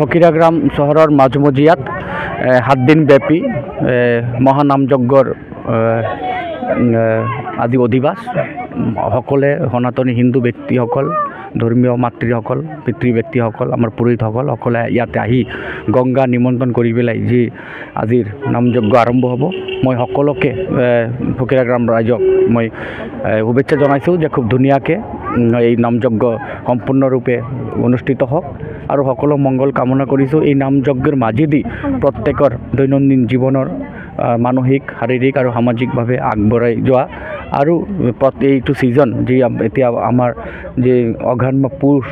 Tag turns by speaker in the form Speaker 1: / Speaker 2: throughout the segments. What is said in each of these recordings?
Speaker 1: ফকিৰাগ্ৰাম চহৰৰ মাজমজিয়াত 7 দিন ব্যাপী মহানামযজ্ঞৰ আজি অধিবাস সকলে সনাতনী হিন্দু ব্যক্তিসকল ধৰ্মীয় মাতৃসকল পিতৃ ব্যক্তিসকল আমাৰ পুৰোহিতসকল সকলে ইয়াতে আহি গংগা নিমন্ত্ৰণ কৰি পেলাই যি আজিৰ নামযজ্ঞ আৰম্ভ হ'ব মই সকলোকে ফকিৰাগ্ৰাম ৰাইজক মই শুভেচ্ছা জনাইছোঁ যে খুব ধুনীয়াকৈ এই নামযজ্ঞ সম্পূৰ্ণৰূপে অনুষ্ঠিত হওক আৰু সকলো মংগল কামনা কৰিছোঁ। এই নামযজ্ঞৰ মাজেদি প্ৰত্যেকৰ দৈনন্দিন জীৱনৰ মানসিক শাৰীৰিক আৰু সামাজিকভাৱে আগবঢ়াই যোৱা আৰু এইটো ছিজন যি এতিয়া আমাৰ যে অঘান বা পুষ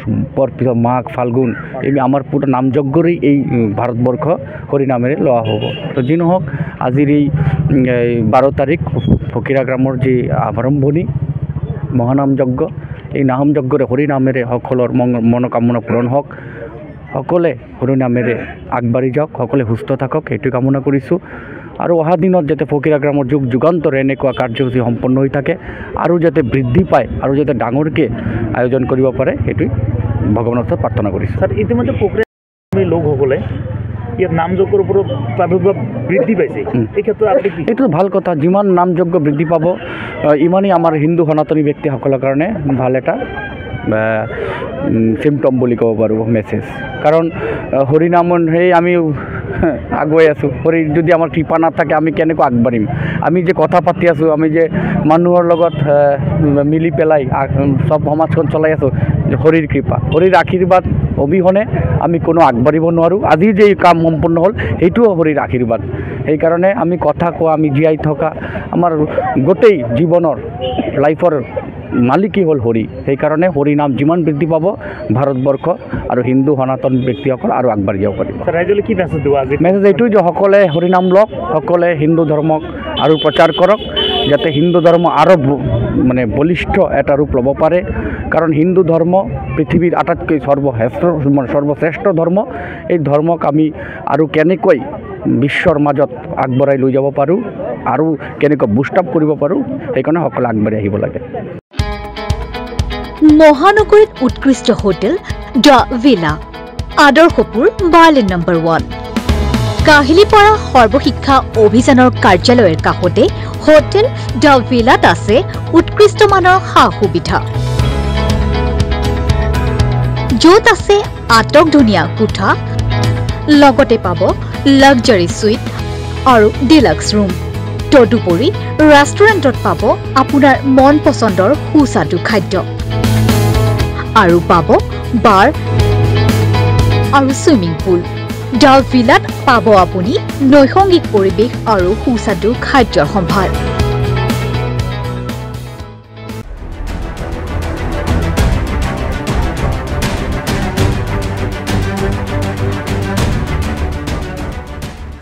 Speaker 1: পিছত মাঘ ফাল্গুন এই আমাৰ পুৰা নামযজ্ঞৰেই এই ভাৰতবৰ্ষ হৰিনামেৰে লোৱা হ'ব। তো যি নহওক আজিৰ এই 12 তাৰিখ ফকিৰাগ্ৰামৰ যি আৰম্ভণি মহানামযজ্ঞ এই নামযজ্ঞৰে হৰিনামেৰে সকলৰ মনোকামনা পূৰণ হওক সকলে হৰিনামেৰে আগবাঢ়ি যাওক সকলে সুস্থ থাকক সেইটো কামনা কৰিছোঁ আৰু অহা দিনত যাতে ফকিৰাগ্ৰামৰ যুগ যুগান্তৰ এনেকুৱা কাৰ্যসূচী সম্পন্ন হৈ থাকে আৰু যাতে বৃদ্ধি পায় আৰু যাতে ডাঙৰকৈ আয়োজন কৰিব পাৰে সেইটোৱে ভগৱানৰ ওচৰত প্ৰাৰ্থনা কৰিছোঁ।
Speaker 2: স্যাৰ ইতিমধ্যে ফকিৰাগ্ৰামী লোকসকলে ইয়াত নামযজ্ঞৰ ওপৰত প্ৰাদুৰ্ভাৱ বৃদ্ধি পাইছে এই ক্ষেত্ৰত আপুনি কি
Speaker 1: এইটো ভাল কথা যিমান নামযজ্ঞ বৃদ্ধি পাব ইমানেই আমাৰ হিন্দু সনাতনী ব্যক্তিসকলৰ কাৰণে ভাল এটা চিম্পটম বুলি ক'ব পাৰোঁ মেছেজ কাৰণ হৰিনামৰ সেই আমি আগুৱাই আছোঁ হৰি যদি আমাৰ কৃপা নাথাকে আমি কেনেকৈ আগবাঢ়িম আমি যে কথা পাতি আছোঁ আমি যে মানুহৰ লগত মিলি পেলাই চব সমাজখন চলাই আছোঁ হৰিৰ কৃপা হৰিৰ আশীৰ্বাদ অবিহনে আমি কোনো আগবাঢ়িব নোৱাৰোঁ। আজি যে কাম সম্পূৰ্ণ হ'ল সেইটোও হৰিৰ আশীৰ্বাদ সেইকাৰণে আমি কথা কোৱা আমি জীয়াই থকা আমাৰ গোটেই জীৱনৰ লাইফৰ মালিকী হ'ল হৰি সেইকাৰণে হৰি নাম যিমান বৃদ্ধি পাব ভাৰতবৰ্ষ আৰু হিন্দু সনাতন ব্যক্তিসকল আৰু আগবাঢ়ি যাব পাৰিব।
Speaker 2: ৰাইজলৈ কি মেছেজ দিব আজি
Speaker 1: মেছেজ এইটোৱে যে সকলে হৰিনাম লওক সকলে হিন্দু ধৰ্মক আৰু প্ৰচাৰ কৰক যাতে হিন্দু ধৰ্ম আৰু মানে বলিষ্ঠ এটা ৰূপ ল'ব পাৰে কাৰণ হিন্দু ধৰ্ম পৃথিৱীৰ আটাইতকৈ সৰ্বশ্ৰেষ্ঠ ধৰ্ম এই ধৰ্মক আমি আৰু কেনেকৈ বিশ্বৰ মাজত আগবঢ়াই লৈ যাব পাৰোঁ আৰু কেনেকৈ বুষ্ট আপ কৰিব পাৰোঁ সেইকাৰণে সকলে আগবাঢ়ি আহিব লাগে।
Speaker 3: মহানগৰীত উৎকৃষ্ট hotel the villa Adarshpur bylane number 1 Kahilipara সৰ্বশিক্ষা অভিযানৰ কাৰ্যালয়ৰ কাষতে হোটেল দ্য ভিলাত আছে উৎকৃষ্ট মানৰ সা সুবিধা য'ত আছে আটকধুনীয়া কোঠা লগতে পাব লাক্সাৰি সুইট আৰু ডিলাক্স ৰুম তদুপৰি ৰেষ্টুৰেণ্টত পাব আপোনাৰ মন পচন্দৰ সুস্বাদু খাদ্য আৰু পাব বাৰ আৰু সুইমিং পুল। দ্য ভিলাত পাব আপুনি নৈসংগিক পৰিৱেশ আৰু সুস্বাদু খাদ্যৰ সম্ভাৰ।